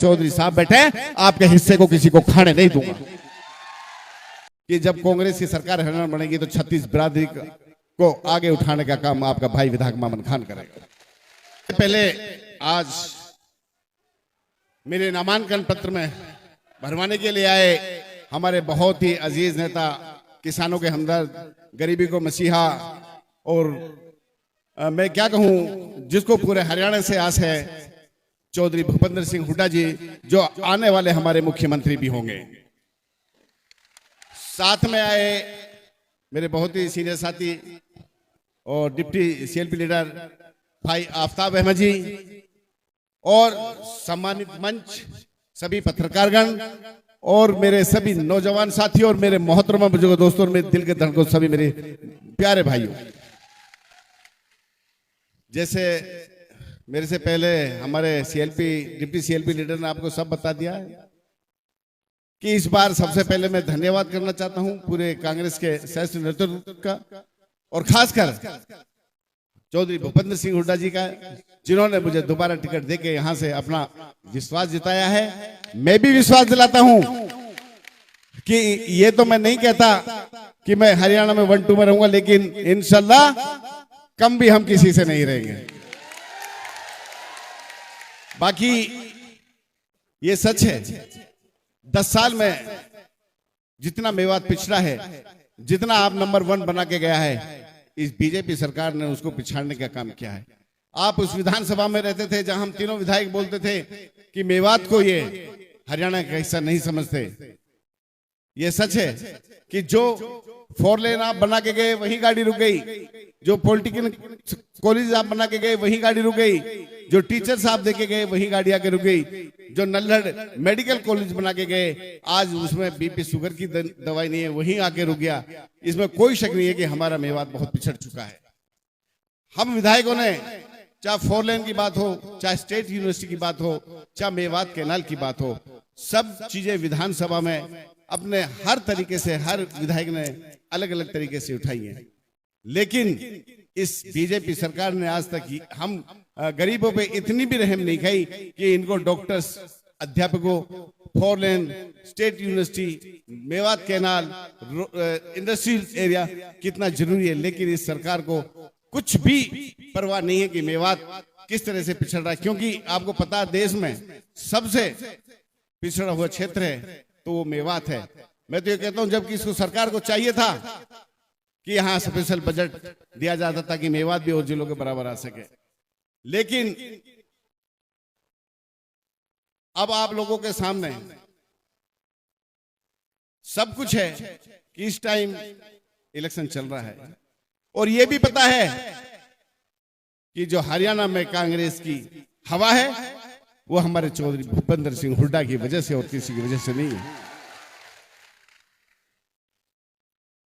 चौधरी साहब बैठे हैं, आपके हिस्से को किसी को खाने नहीं दूंगा। कि जब कांग्रेस की सरकार हरियाणा बनेगी तो 36 बिरादरी को आगे उठाने का काम आपका भाई विधायक मामन खान करेगा। पहले आज मेरे नामांकन पत्र में भरवाने के लिए आए हमारे बहुत ही अजीज नेता, किसानों के हमदर्द, गरीबी को मसीहा, और मैं क्या कहूं, जिसको पूरे हरियाणा से आस है, चौधरी भूपेंद्र सिंह हुड्डा जी, जो आने वाले हमारे मुख्यमंत्री भी होंगे। साथ में आए मेरे बहुत ही सीनियर साथी और डिप्टी सीएलपी लीडर भाई आफ्ताब अहमद जी, और सम्मानित मंच, सभी पत्रकारगण और मेरे सभी नौजवान साथी और मेरे मोहतरमा बुजुर्ग दोस्तों, मेरे दिल के धड़कन, सभी मेरे प्यारे भाइयों। जैसे मेरे से पहले हमारे डिप्टी सीएलपी लीडर ने आपको सब बता दिया है कि इस बार सबसे पहले मैं धन्यवाद करना चाहता हूं पूरे कांग्रेस के श्रेष्ठ नेतृत्व का, और खासकर चौधरी भूपेंद्र सिंह हुड्डा जी का, जिन्होंने मुझे दोबारा टिकट देके यहां से अपना विश्वास जिताया है। मैं भी विश्वास दिलाता हूं कि ये तो मैं नहीं कहता कि मैं हरियाणा में 1-2 में रहूंगा, लेकिन इंशाल्लाह कम भी हम किसी से नहीं रहेंगे। बाकी ये सच है, 10 साल में जितना मेवात पिछड़ा है, जितना आप नंबर 1 बना के गया है, इस बीजेपी सरकार ने उसको पिछाड़ने का काम किया है। आप उस विधानसभा में रहते थे जहां हम तीनों विधायक बोलते थे कि मेवात को ये हरियाणा का हिस्सा नहीं समझते। ये सच है कि जो 4 लेन आप बना के गए वहीं गाड़ी रुक गई, जो पॉलिटिकल कॉलेज आप बना के गए वहीं गाड़ी रुक गई, जो टीचर्स आप देके गए वहीं गाड़ी आके रुक गई, जो नल्हड़ मेडिकल कॉलेज बना के गए आज उसमें बीपी शुगर की दवाई नहीं है, वहीं आके रुक गया। इसमें कोई शक नहीं है कि हमारा मेवात बहुत पिछड़ चुका है। हम विधायकों ने, चाहे 4 लेन की बात हो, चाहे स्टेट यूनिवर्सिटी की बात हो, चाहे मेवात कैनाल की बात हो, सब चीजें विधानसभा में अपने हर तरीके से हर विधायक ने अलग अलग तरीके से उठाई है। लेकिन इस बीजेपी सरकार ने आज तक हम गरीबों पे इतनी भी रहम नहीं खाई कि इनको डॉक्टर्स, अध्यापकों, 4 lane, state university, Mewat canal, industrial area कितना जरूरी है, लेकिन इस सरकार को कुछ भी परवाह नहीं है कि मेवात किस तरह से पिछड़ रहा है। क्योंकि आपको पता है देश में सबसे पिछड़ा हुआ क्षेत्र है तो वो मेवात है। मैं तो ये कहता हूं, जबकि इसको सरकार को चाहिए था कि यहां स्पेशल बजट दिया जाता ताकि मेवात भी और जिलों के बराबर आ सके, लेकिन अब आप लोगों के सामने सब कुछ है कि इस टाइम इलेक्शन चल रहा है, और यह भी पता है कि जो हरियाणा में कांग्रेस की हवा है वो हमारे चौधरी भूपेंद्र सिंह हुड्डा की वजह से और किसी की वजह से नहीं है।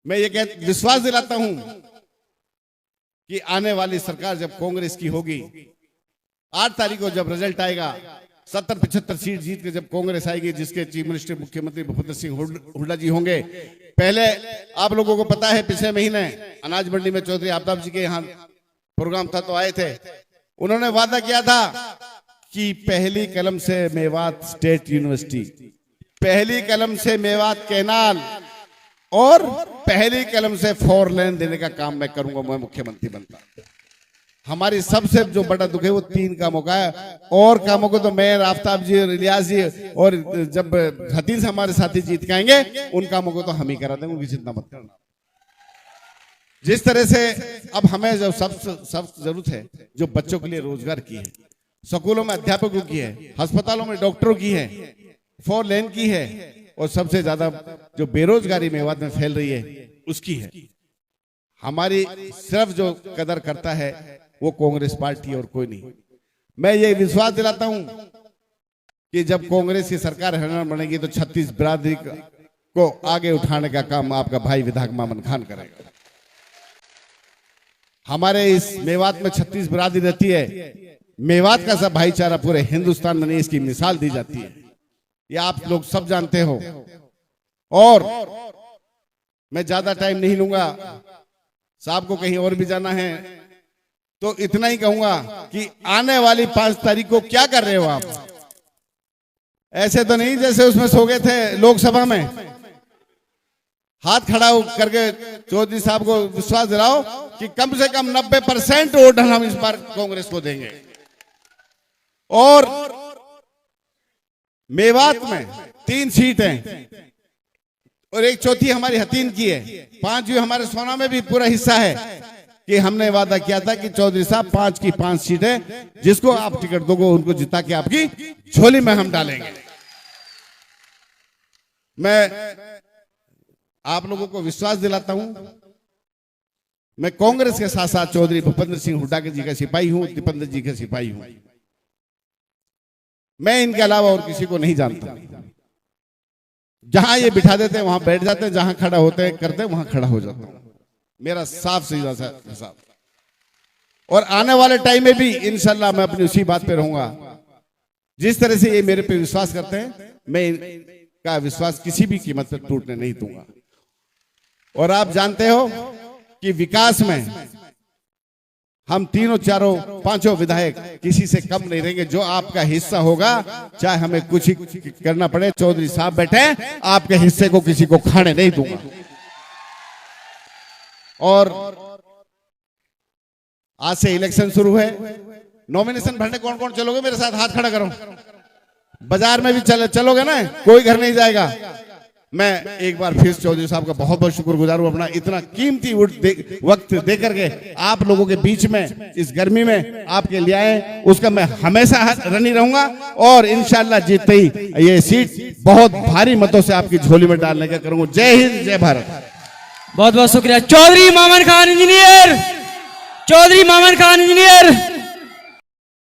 मैं ये विश्वास दिलाता हूं कि आने वाली सरकार जब कांग्रेस की होगी, 8 तारीख को जब रिजल्ट आएगा, 70-75 सीट जीत के जब कांग्रेस आएगी, जिसके चीफ मिनिस्टर मुख्यमंत्री भूपेंद्र सिंह हुड्डा जी होंगे। पहले आप लोगों को पता है पिछले महीने अनाज मंडी में चौधरी आफ्ताब जी के यहाँ प्रोग्राम था तो आए थे। उन्होंने वादा किया था कि पहली कलम से मेवात स्टेट यूनिवर्सिटी, पहली कलम से मेवात कैनाल और पहली कलम से 4 लेन देने का काम मैं करूंगा, मैं मुख्यमंत्री बनता। हमारी सबसे जो बड़ा दुख है वो 3 कामों का है, और कामों को तो मैं, आफ्ताब जी और इलियास जी और जब हतीन से हमारे साथी जीत के आएंगे उन कामों को तो हम ही करा देंगे, उनकी चिंता मत करना। जिस तरह से अब हमें जो सब जरूरत है, जो बच्चों के लिए रोजगार की है, स्कूलों में अध्यापकों की है, अस्पतालों में डॉक्टरों की है, 4 लेन की है, और सबसे ज्यादा जो बेरोजगारी मेवात में फैल रही है उसकी है। हमारी सिर्फ जो कदर करता है वो कांग्रेस पार्टी और कोई नहीं। मैं ये विश्वास दिलाता हूं कि जब कांग्रेस की सरकार हरियाणा बनेगी तो 36 बिरादरी को आगे उठाने का काम आपका भाई विधायक मामन खान करेगा। हमारे इस मेवात में 36 बिरादरी रहती है। मेवात का सब भाईचारा पूरे हिंदुस्तान में नहीं, इसकी मिसाल दी जाती है, ये आप लोग सब जानते हो। और मैं ज्यादा टाइम नहीं लूंगा, साहब को कहीं और भी जाना है, तो इतना ही कहूंगा कि आने वाली 5 तारीख को क्या कर रहे हो आप? ऐसे तो नहीं जैसे उसमें सो गए थे लोकसभा में। हाथ खड़ा करके चौधरी साहब को विश्वास दिलाओ कि कम से कम 90% वोट हम इस बार कांग्रेस को देंगे। और मेवात में 3 सीट हैं और 1/4 हमारी हतीन की है। 5 जो हमारे सोना में भी पूरा हिस्सा है कि हमने वादा किया था कि चौधरी साहब 5 की 5 सीट है, जिसको आप टिकट दोगे उनको जिता के आपकी झोली में हम डालेंगे। मैं आप लोगों को विश्वास दिलाता हूं, मैं कांग्रेस के साथ साथ चौधरी भूपेंद्र सिंह हुड्डा जी का सिपाही हूं, दीपेंद्र जी का सिपाही हूं। मैं इनके अलावा और किसी को नहीं जानता। जहां ये बिठा देते हैं वहां बैठ जाते हैं, जहां खड़ा होते हैं करते हैं वहां खड़ा हो जाता हूं। मेरा साफ सीधा सा हिसाब। और आने वाले टाइम में भी इंशाल्लाह मैं अपनी उसी बात पे रहूंगा। जिस तरह से ये मेरे पे विश्वास करते हैं, मैं इनका विश्वास किसी भी कीमत पर टूटने नहीं दूंगा। और आप जानते हो कि विकास में हम तीनों चारों पांचों विधायक किसी से कम नहीं रहेंगे। जो आपका हिस्सा होगा, चाहे हमें कुछ ही करना पड़े, चौधरी साहब बैठे, आपके हिस्से को किसी को खाने नहीं दूंगा। और आज से इलेक्शन शुरू है। नॉमिनेशन भरने कौन कौन चलोगे मेरे साथ? हाथ खड़ा करो। बाजार में भी चलोगे ना? कोई घर नहीं जाएगा। मैं एक बार फिर चौधरी साहब का बहुत बहुत शुक्रगुजार हूं, अपना इतना कीमती वक्त दे करके आप लोगों के बीच में इस गर्मी में आपके लिए आए, उसका मैं हमेशा रनी रहूंगा। और इंशाल्लाह जीतते ही ये सीट बहुत भारी मतों से आपकी झोली में डालने का करूंगा। जय हिंद, जय भारत। बहुत बहुत शुक्रिया चौधरी मामन खान इंजीनियर, चौधरी मामन खान इंजीनियर।